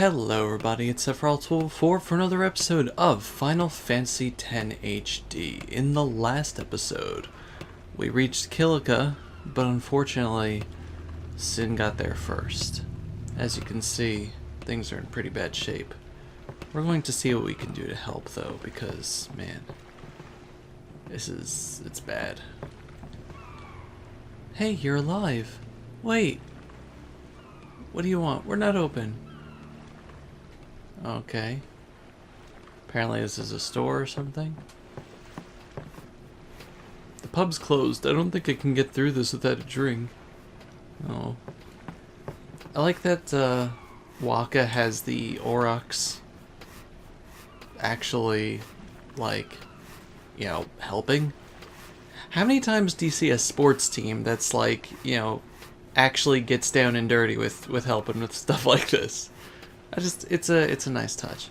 Hello everybody, it's Sephiroth1204 for another episode of Final Fantasy X HD. In the last episode, we reached Kilika, but unfortunately, Sin got there first. As you can see, things are in pretty bad shape. We're going to see what we can do to help though, because, man, it's bad. Hey, you're alive. Wait. What do you want? We're not open. Okay. Apparently this is a store or something. The pub's closed. I don't think I can get through this without a drink. Oh. I like that Waka has the Aurochs actually, like, you know, helping. How many times do you see a sports team that's like, you know, actually gets down and dirty with helping with stuff like this? It's a nice touch.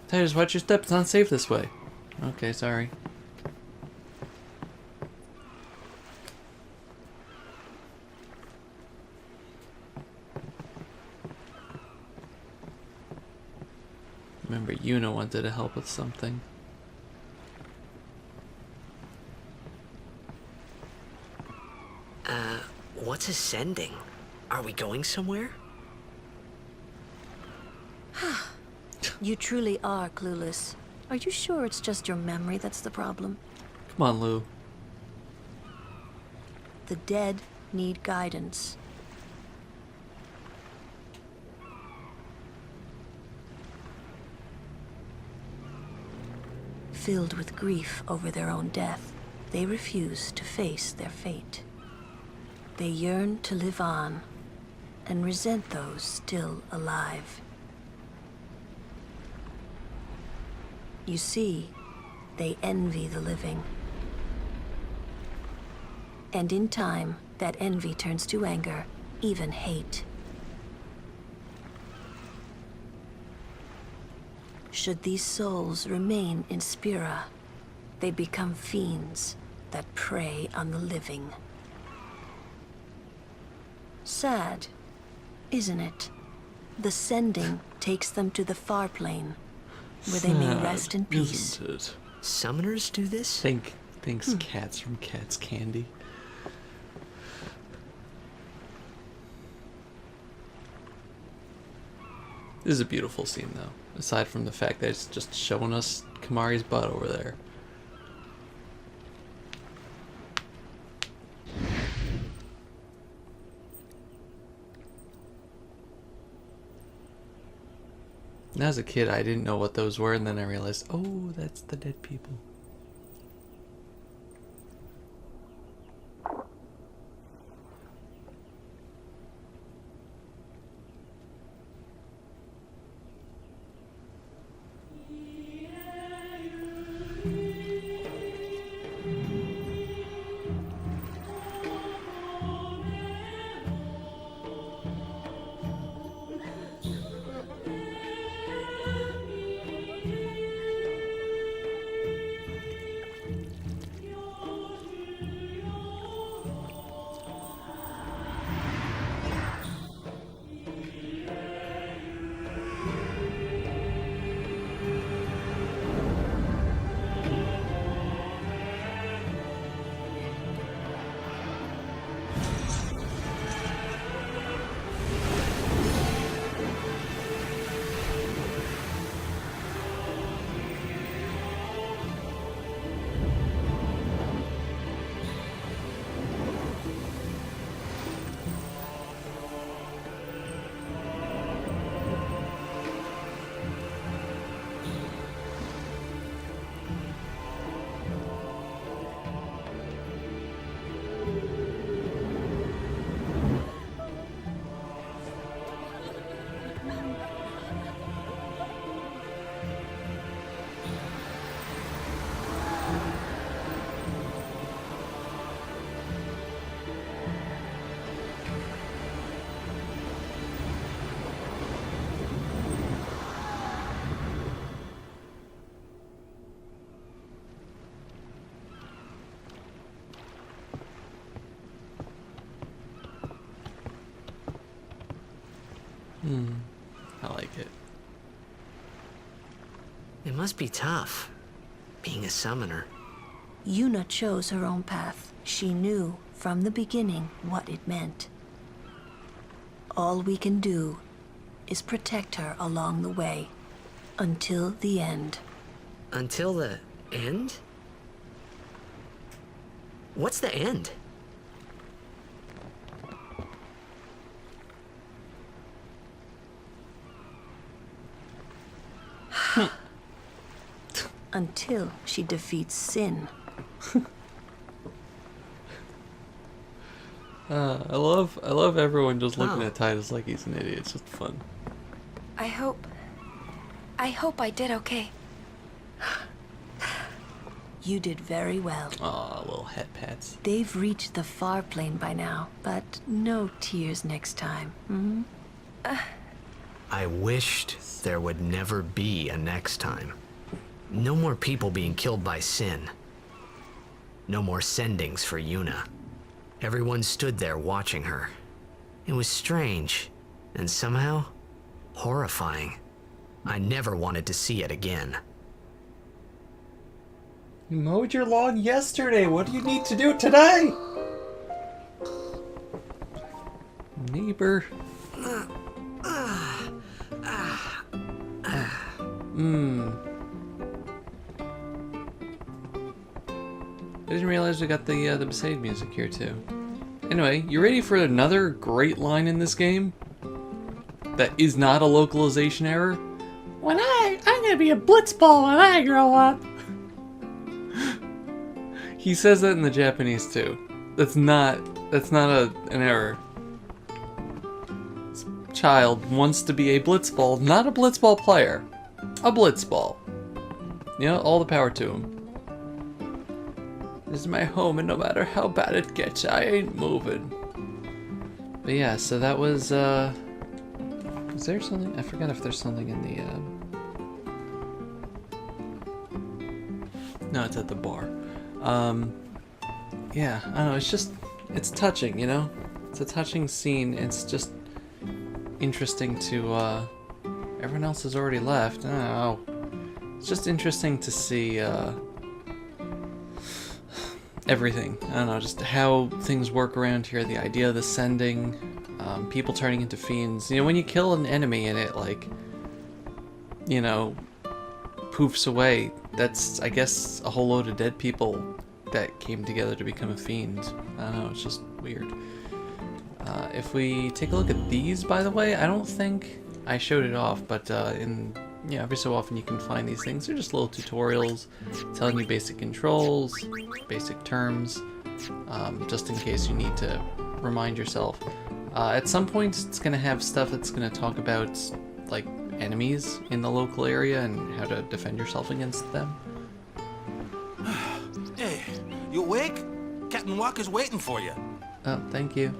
Titus, watch your step. It's not safe this way. Okay, sorry. Remember, Yuna wanted to help with something. What's ascending? Are we going somewhere? You truly are clueless. Are you sure it's just your memory that's the problem? Come on, Lou. The dead need guidance. Filled with grief over their own death, they refuse to face their fate. They yearn to live on and resent those still alive. You see, they envy the living. And in time, that envy turns to anger, even hate. Should these souls remain in Spira, they become fiends that prey on the living. Sad, isn't it? The sending takes them to the far plane, where they may rest in peace. Isn't it? Summoners do this? Thanks, cats from Cat's Candy. This is a beautiful scene, though. Aside from the fact that it's just showing us Kamari's butt over there. And as a kid, I didn't know what those were, and then I realized, oh, that's the dead people. I like it. It must be tough, being a summoner. Yuna chose her own path. She knew from the beginning what it meant. All we can do is protect her along the way, until the end. Until the end? What's the end? Until she defeats sin. I love everyone just looking at Titus like he's an idiot. It's just fun. I hope I did okay. You did very well. Aw, little head pats. They've reached the far plane by now, but no tears next time. Hmm? I wished there would never be a next time. No more people being killed by sin. No more sendings for Yuna. Everyone stood there watching her. It was strange, and somehow horrifying. I never wanted to see it again. You mowed your lawn yesterday. What do you need to do today? Neighbor. I didn't realize we got the Besaid music here too. Anyway, you ready for another great line in this game? That is not a localization error? I'm gonna be a blitzball when I grow up. He says that in the Japanese too. That's not an error. This child wants to be a blitzball, not a blitzball player. A blitzball. You know, all the power to him. This is my home, and no matter how bad it gets, I ain't moving. But yeah, so that was, is there something? I forgot if there's something in the, no, it's at the bar. Yeah, I don't know, it's touching, you know? It's a touching scene. It's just interesting to, everyone else has already left. I don't know. It's just interesting to see, everything. I don't know, just how things work around here, the idea of the sending, people turning into fiends. You know, when you kill an enemy and it, like, you know, poofs away, that's, I guess, a whole load of dead people that came together to become a fiend. I don't know, it's just weird. If we take a look at these, by the way, I don't think I showed it off, but yeah, every so often you can find these things. They're just little tutorials telling you basic controls, basic terms, just in case you need to remind yourself. At some point, it's going to have stuff that's going to talk about, like, enemies in the local area and how to defend yourself against them. Hey, you awake? Captain Walker's waiting for you. Oh, thank you.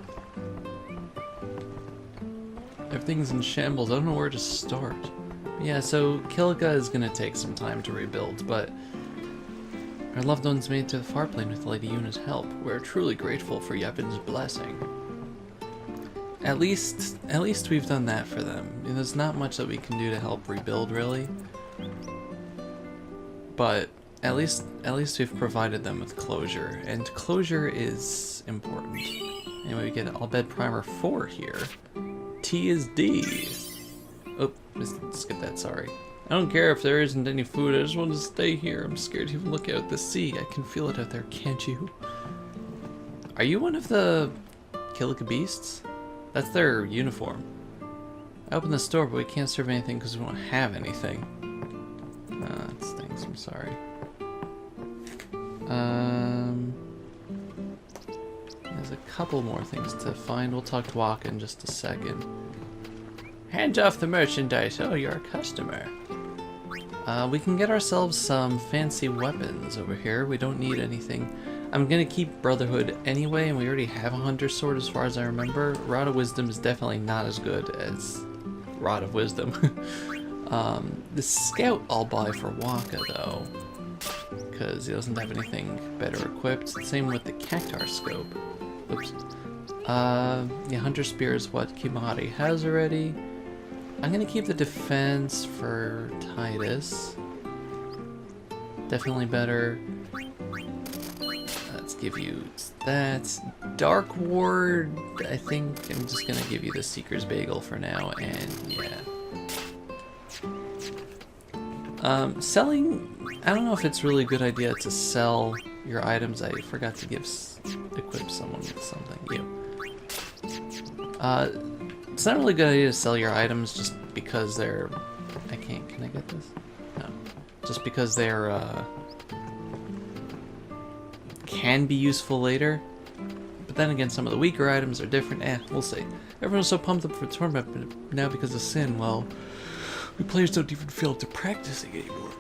Everything's in shambles. I don't know where to start. Yeah, so Kilika is going to take some time to rebuild, but our loved ones made it to the far plane with Lady Yuna's help. We're truly grateful for Yevon's blessing. At least we've done that for them. There's not much that we can do to help rebuild, really. But at least we've provided them with closure, and closure is important. Anyway, we get All Bed Primer 4 here. T is D. Oh, let's skip that, sorry. I don't care if there isn't any food, I just want to stay here. I'm scared to even look out at the sea. I can feel it out there, can't you? Are you one of the Kilika beasts? That's their uniform. I opened the store, but we can't serve anything because we don't have anything. That stinks, I'm sorry. There's a couple more things to find. We'll talk to Waka in just a second. Hands off the merchandise. Oh, you're a customer. We can get ourselves some fancy weapons over here. We don't need anything. I'm gonna keep Brotherhood anyway, and we already have a Hunter's Sword as far as I remember. Rod of Wisdom is definitely not as good as Rod of Wisdom. The Scout I'll buy for Waka, though, because he doesn't have anything better equipped. Same with the Cactar Scope. Oops. Yeah, Hunter Spear is what Kimahari has already. I'm gonna keep the defense for Titus. Definitely better. Let's give you that. Dark Ward, I think I'm just gonna give you the Seeker's Bagel for now, and yeah. Selling, I don't know if it's really a good idea to sell your items. I forgot to equip someone with something. It's not really a good idea to sell your items just because they're, can I get this? No. Just because they're, can be useful later. But then again, some of the weaker items are different. We'll see. Everyone's so pumped up for tournament, but now because of Sin, well, we players don't even feel like to practicing anymore.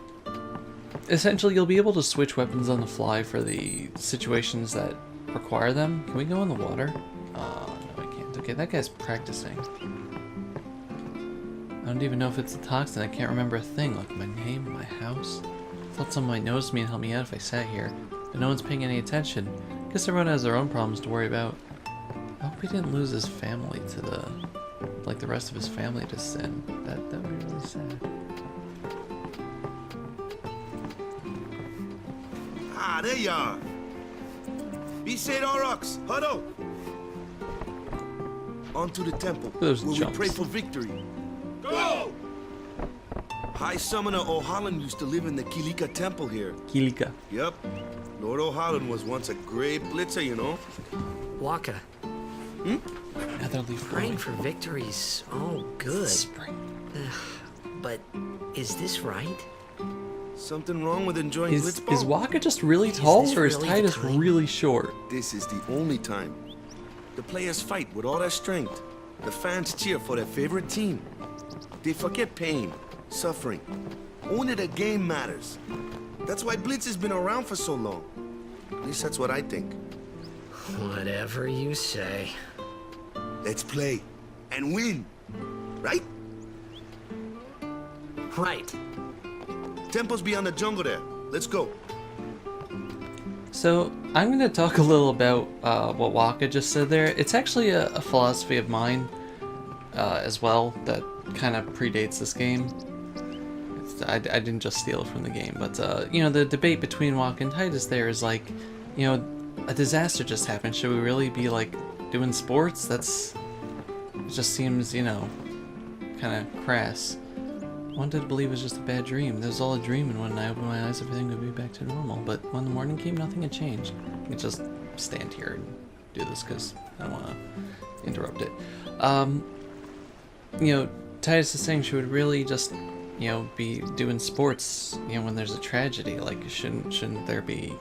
Essentially, you'll be able to switch weapons on the fly for the situations that require them. Can we go in the water? No, I can't. Okay, that guy's practicing. I don't even know if it's a toxin. I can't remember a thing. Like my name, my house. Thought someone might notice me and help me out if I sat here. But no one's paying any attention. Guess everyone has their own problems to worry about. I hope he didn't lose his family to the... like the rest of his family to Sin. That would be really sad. Ah, there you are. Be St. Aurochs, huddle. On to the temple, Those where jumps. we pray for victory. Go! High Summoner O'Halloran used to live in the Kilika temple here. Kilika. Yep. Lord O'Halloran was once a great blitzer, you know. Waka, Netherleaf praying boy. for victory's all good. Spring. But is this right? Something wrong with enjoying Is blitzball? Waka just really tall, this or is really the Titus time? really short? This is the only time. The players fight with all their strength. The fans cheer for their favorite team. They forget pain, suffering. Only the game matters. That's why Blitz has been around for so long. At least that's what I think. Whatever you say. Let's play and win, right? Right. Temple's beyond the jungle there. Let's go. So, I'm going to talk a little about what Waka just said there. It's actually a philosophy of mine as well that kind of predates this game. I didn't just steal it from the game, but, you know, the debate between Waka and Titus there is like, you know, a disaster just happened. Should we really be, like, doing sports? It just seems, you know, kind of crass. I wanted to believe it was just a bad dream. It was all a dream, and when I opened my eyes, everything would be back to normal. But when the morning came, nothing had changed. I could just stand here and do this because I don't want to interrupt it. You know, Titus is saying she would really just, you know, be doing sports, you know, when there's a tragedy. Like, shouldn't there be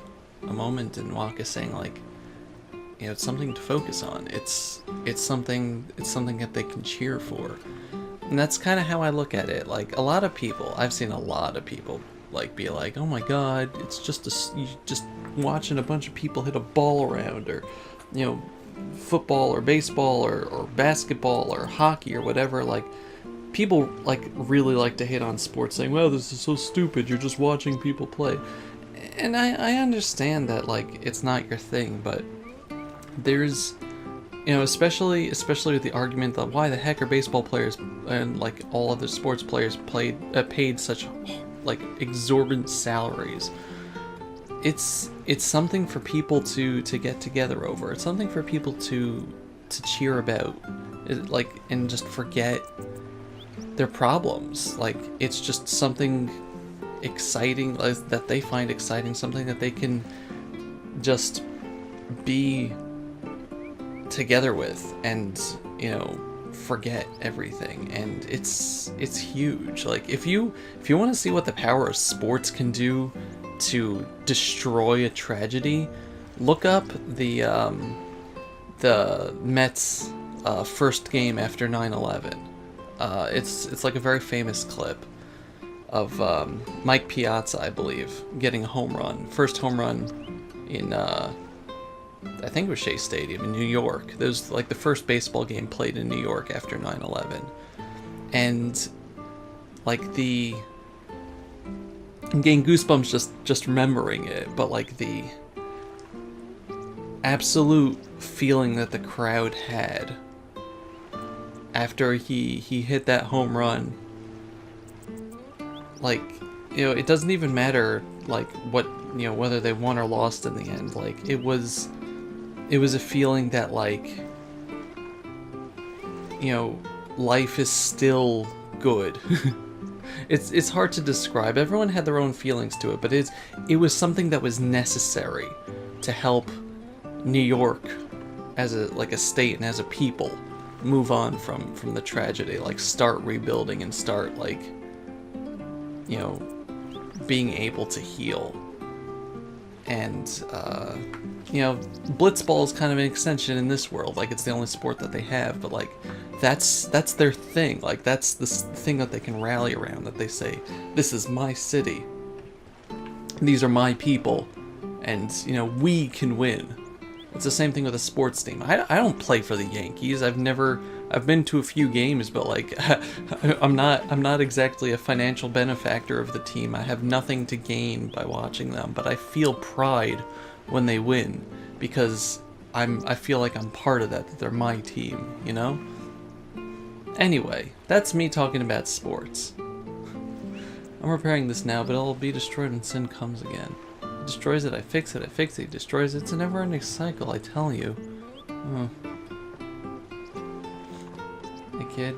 a moment? And Waka saying, like, you know, it's something to focus on. It's something that they can cheer for. And that's kind of how I look at it. Like, a lot of people, I've seen a lot of people, like, be like, oh my god, it's just just watching a bunch of people hit a ball around, or, you know, football or baseball or basketball or hockey or whatever. Like, people, like, really like to hit on sports, saying, well, this is so stupid, you're just watching people play. And I understand that, like, it's not your thing, but there's... You know, especially with the argument that why the heck are baseball players and like all other sports players paid such like exorbitant salaries. It's something for people to get together over. It's something for people to cheer about, and just forget their problems. Like, it's just something exciting that they find exciting, something that they can just be together with, and, you know, forget everything. And it's huge. Like, if you want to see what the power of sports can do to destroy a tragedy, look up the Mets first game after 9/11. It's like a very famous clip of Mike Piazza, I believe, getting a home run, first home run in I think it was Shea Stadium in New York. That was like the first baseball game played in New York after 9/11. And like I'm getting goosebumps just remembering it, but like the absolute feeling that the crowd had after he hit that home run. Like, you know, it doesn't even matter like what, you know, whether they won or lost in the end. Like, it was a feeling that, like, you know, life is still good. It's hard to describe. Everyone had their own feelings to it, but it was something that was necessary to help New York as a state and as a people move on from the tragedy, like start rebuilding and start, like, you know, being able to heal. And you know, blitzball is kind of an extension in this world. Like, it's the only sport that they have, but like that's their thing. Like, that's the thing that they can rally around, that they say, this is my city, these are my people, and, you know, we can win. It's the same thing with a sports team. I don't play for the Yankees. I've been to a few games, but like I'm not exactly a financial benefactor of the team. I have nothing to gain by watching them, but I feel pride when they win, because I feel like I'm part of that they're my team, you know? Anyway, that's me talking about sports. I'm repairing this now, but it'll be destroyed when sin comes again. It destroys it, I fix it, I fix it, he destroys it. It's a never-ending cycle, I tell you. Oh. Hey, kid.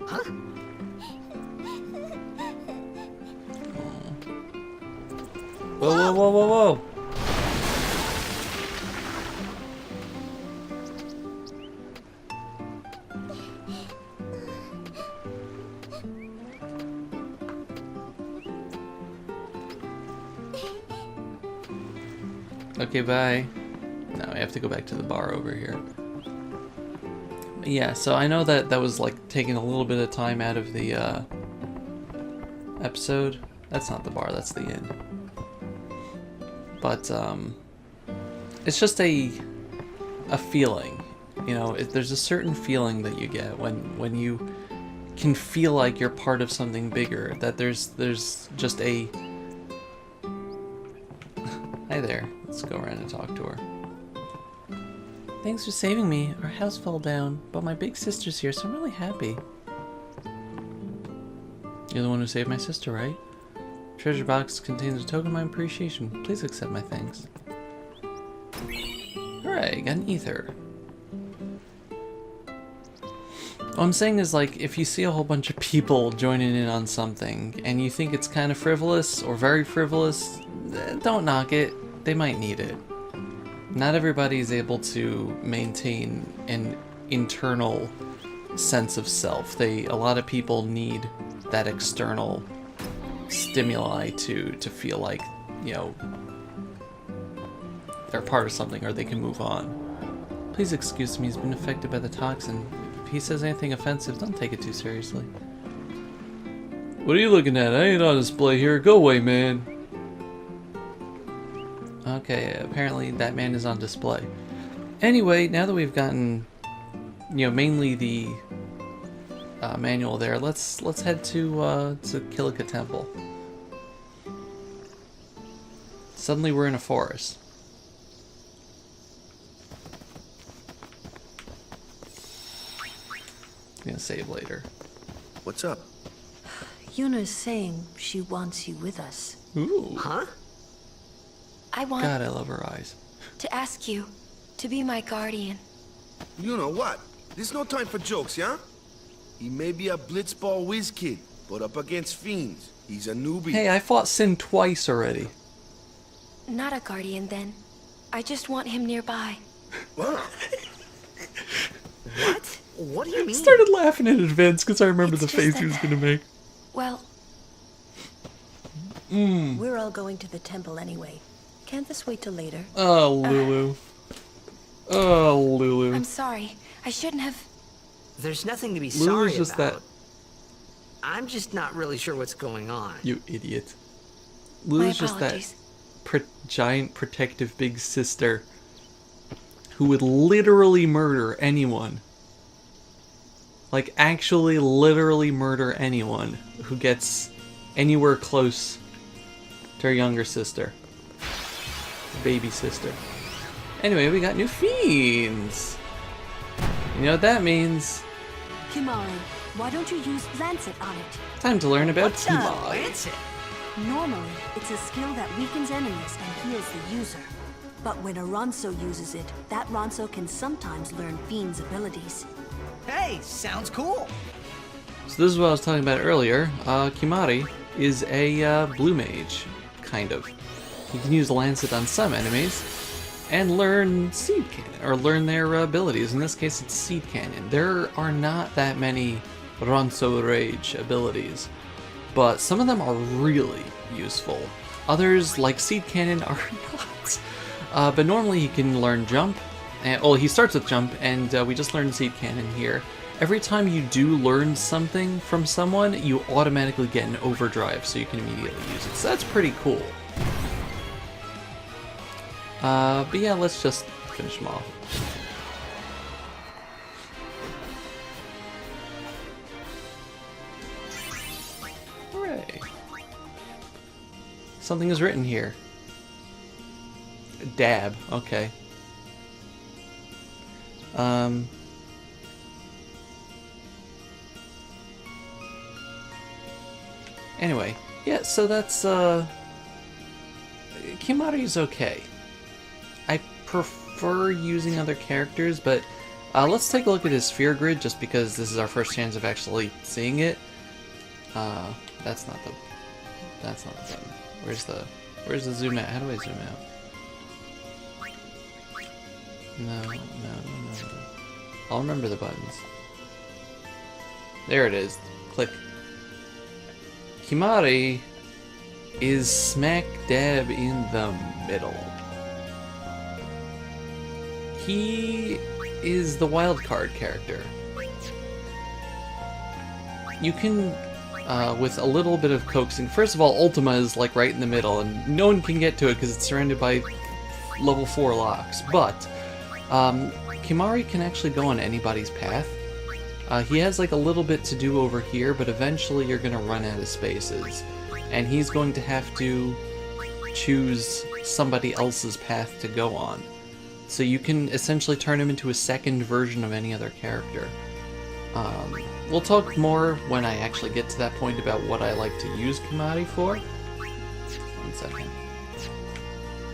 Huh? Oh. Whoa, whoa, whoa, whoa, whoa! Okay, bye. Now I have to go back to the bar over here. Yeah, so I know that was like taking a little bit of time out of the episode. That's not the bar, that's the inn. But it's just a feeling, you know. There's a certain feeling that you get when you can feel like you're part of something bigger. That there's just a hi there. Let's go around and talk to her. Thanks for saving me. Our house fell down, but my big sister's here, so I'm really happy. You're the one who saved my sister, right? Treasure box contains a token of my appreciation. Please accept my thanks. Alright, got an ether. What I'm saying is, like, if you see a whole bunch of people joining in on something, and you think it's kind of frivolous, or very frivolous, don't knock it. They might need it. Not everybody is able to maintain an internal sense of self. A lot of people need that external stimuli to feel like, you know, they're part of something or they can move on. Please excuse me, he's been affected by the toxin. If he says anything offensive, don't take it too seriously. What are you looking at? I ain't on display here. Go away, man. Okay, apparently that man is on display. Anyway, now that we've gotten, you know, mainly the manual there, let's head to Kilika Temple. Suddenly we're in a forest. I'm gonna save later. What's up? Yuna's saying she wants you with us. Ooh. Huh? I want God, I love her eyes. to ask you to be my guardian. You know what? There's no time for jokes, yeah? He may be a blitzball whiz kid, but up against fiends, he's a newbie. Hey, I fought Sin twice already. Not a guardian, then. I just want him nearby. What? What? What do you mean? I started laughing in advance because I remember It's the just face that- he was gonna make. Well, We're all going to the temple anyway. Can't this wait till later? Oh, Lulu. Oh, Lulu. I'm sorry. I shouldn't have... There's nothing to be Lulu's sorry just about. that. I'm just not really sure what's going on. You idiot. My Lulu's just that apologies. giant protective big sister who would literally murder anyone. Like, actually literally murder anyone who gets anywhere close to her younger sister. Baby sister. Anyway, we got new fiends. You know what that means? Kimari, why don't you use Lancet on it? Time to learn about Kimari. Lancet? Normally, it's a skill that weakens enemies and heals the user. But when a Ronso uses it, that Ronso can sometimes learn Fiend's abilities. Hey, sounds cool. So this is what I was talking about earlier. Kimari is a blue mage, kind of. You can use Lancet on some enemies and learn Seed Cannon, or learn their abilities. In this case, it's Seed Cannon. There are not that many Ronso Rage abilities, but some of them are really useful. Others, like Seed Cannon, are not. But normally he can learn Jump. And, well, he starts with Jump, and we just learned Seed Cannon here. Every time you do learn something from someone, you automatically get an overdrive, so you can immediately use it. So that's pretty cool. But yeah, let's just finish him off. Hooray. Something is written here. Dab, okay. Anyway, yeah, so that's, Kimari's okay. I prefer using other characters, but let's take a look at his sphere grid, just because this is our first chance of actually seeing it. That's not the button. Where's the zoom out? How do I zoom out? No. I'll remember the buttons. There it is. Click. Kimari is smack dab in the middle. He is the wildcard character. You can, with a little bit of coaxing, first of all, Ultima is like right in the middle, and no one can get to it because it's surrounded by level 4 locks, but Kimari can actually go on anybody's path. He has like a little bit to do over here, but eventually you're going to run out of spaces, and he's going to have to choose somebody else's path to go on. So you can essentially turn him into a second version of any other character. We'll talk more when I actually get to that point about what I like to use Kimari for. 1 second.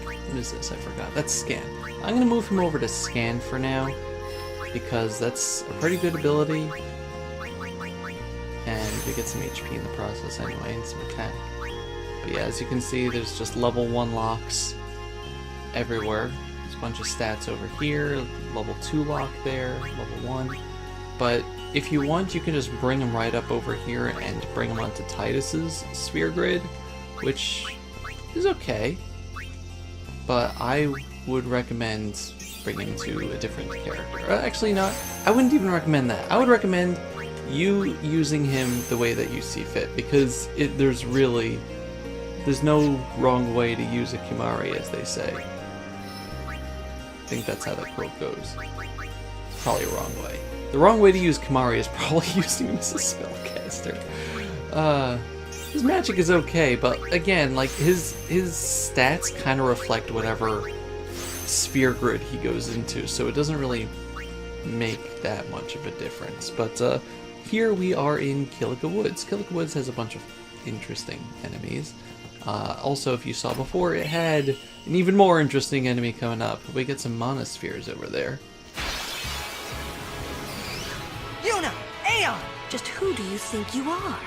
What is this? I forgot. That's Scan. I'm going to move him over to Scan for now, because that's a pretty good ability, and we get some HP in the process anyway, and some attack. But yeah, as you can see, there's just level 1 locks everywhere. There's a bunch of stats over here, level 2 lock there, level 1. But if you want, you can just bring him right up over here and bring him onto Titus's sphere grid, which is okay. But I would recommend bringing him to a different character. Actually, not. I wouldn't even recommend that. I would recommend you using him the way that you see fit, because there's no wrong way to use a Kimari, as they say. I think that's how that quote goes. It's probably a wrong way. The wrong way to use Kimari is probably using him as a spellcaster. His magic is okay, but again, like his stats kind of reflect whatever sphere grid he goes into, so it doesn't really make that much of a difference. But here we are in Kilika Woods. Kilika Woods has a bunch of interesting enemies. Also, if you saw before, it had an even more interesting enemy coming up. We get some monospheres over there. Yuna! Aeon! Just who do you think you are?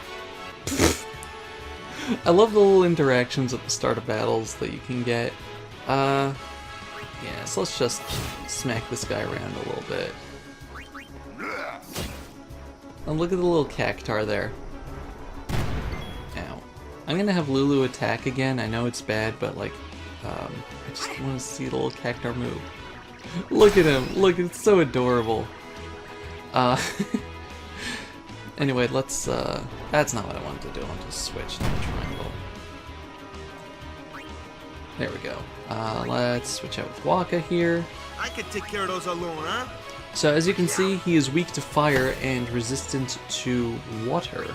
I love the little interactions at the start of battles that you can get. Yeah, so let's just smack this guy around a little bit. And look at the little cactar there. Ow. I'm gonna have Lulu attack again. I know it's bad, but like, I just want to see the little cactar move. Look at him! Look, it's so adorable. Anyway, let's, that's not what I wanted to do. I want to switch to the triangle. There we go. Let's switch out with Waka here. I could take care of those alone, huh? So as you can see, he is weak to fire and resistant to water.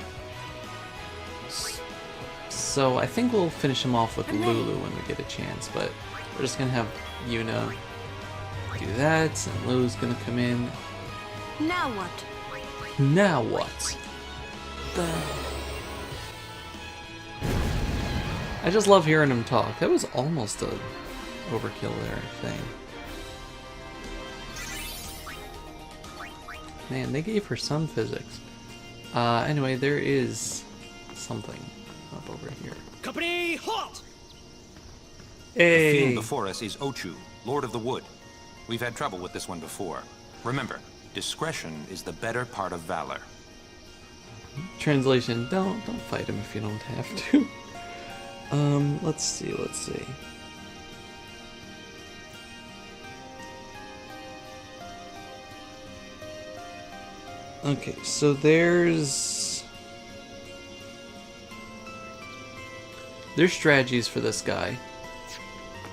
So I think we'll finish him off with Lulu when we get a chance, but we're just gonna have Yuna do that, and Lulu's gonna come in. Now what? Now what? Burn. I just love hearing him talk. That was almost a overkill there, I think. Man, they gave her some physics. Anyway, there is something up over here. Company, halt! The Hey! fiend before us is Ochu, Lord of the Wood. We've had trouble with this one before. Remember, discretion is the better part of valor. Translation, don't fight him if you don't have to. Let's see. Okay, so there's strategies for this guy.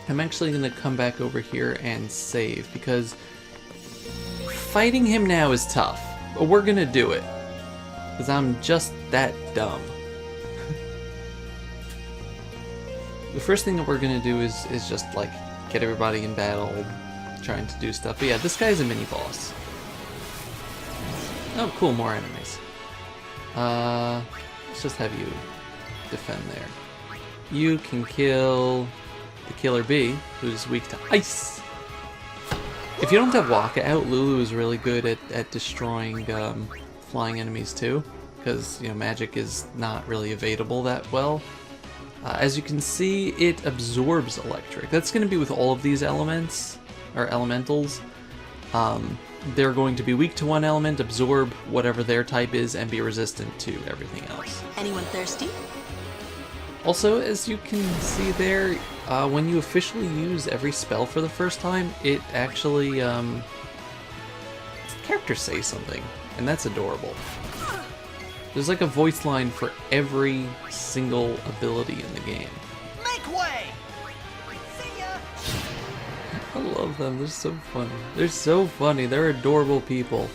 I'm actually gonna come back over here and save because fighting him now is tough, but we're gonna do it because I'm just that dumb. The first thing that we're gonna do is just like get everybody in battle, trying to do stuff. But yeah, this guy's a mini boss. Oh, cool, more enemies. Let's just have you defend there. You can kill the killer bee, who's weak to ice. If you don't have Walkabout, Lulu is really good at destroying flying enemies too, because you know magic is not really evadable that well. As you can see, it absorbs electric. That's going to be with all of these elements, or elementals. They're going to be weak to one element, absorb whatever their type is, and be resistant to everything else. Anyone thirsty? Also, as you can see there, when you officially use every spell for the first time, it actually, characters say something, and that's adorable. There's like a voice line for every single ability in the game. Make way! See ya! I love them, they're so funny. They're so funny, they're adorable people.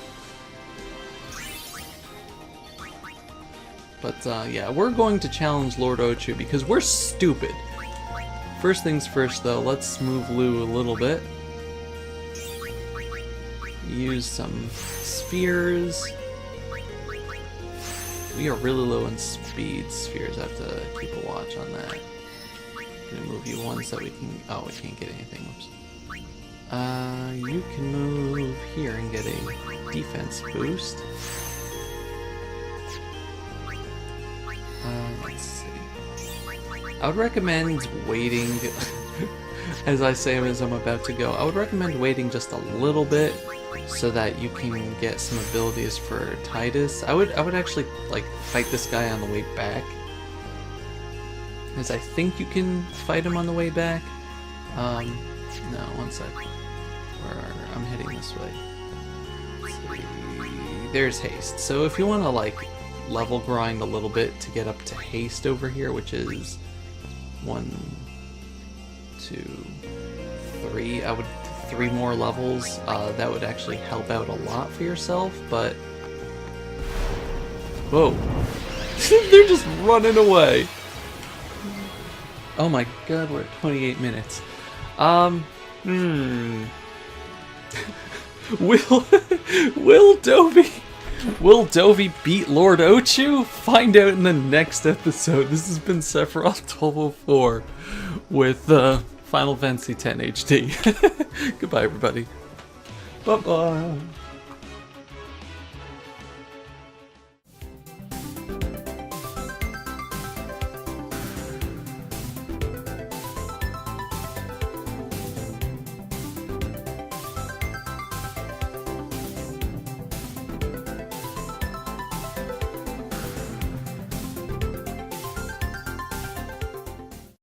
But yeah, we're going to challenge Lord Ochu because we're stupid. First things first though, let's move Lou a little bit. Use some spheres. We are really low in speed spheres, I have to keep a watch on that. I'm gonna move you one so we can, oh, we can't get anything, whoops. You can move here and get a defense boost. Let's see. I would recommend waiting, as I say as I'm about to go, I would recommend waiting just a little bit so that you can get some abilities for Titus. I would actually like fight this guy on the way back, because I think you can fight him on the way back. No, one sec. I'm heading this way. Let's see. There's haste. So if you want to like level grind a little bit to get up to haste over here, which is 1, 2, 3. I would 3 more levels. That would actually help out a lot for yourself, but whoa. They're just running away. Oh my god, we're at 28 minutes. Will Dovey beat Lord Ochu? Find out in the next episode. This has been Sephiroth 1204 with Final Fantasy X HD. Goodbye, everybody. Bye-bye.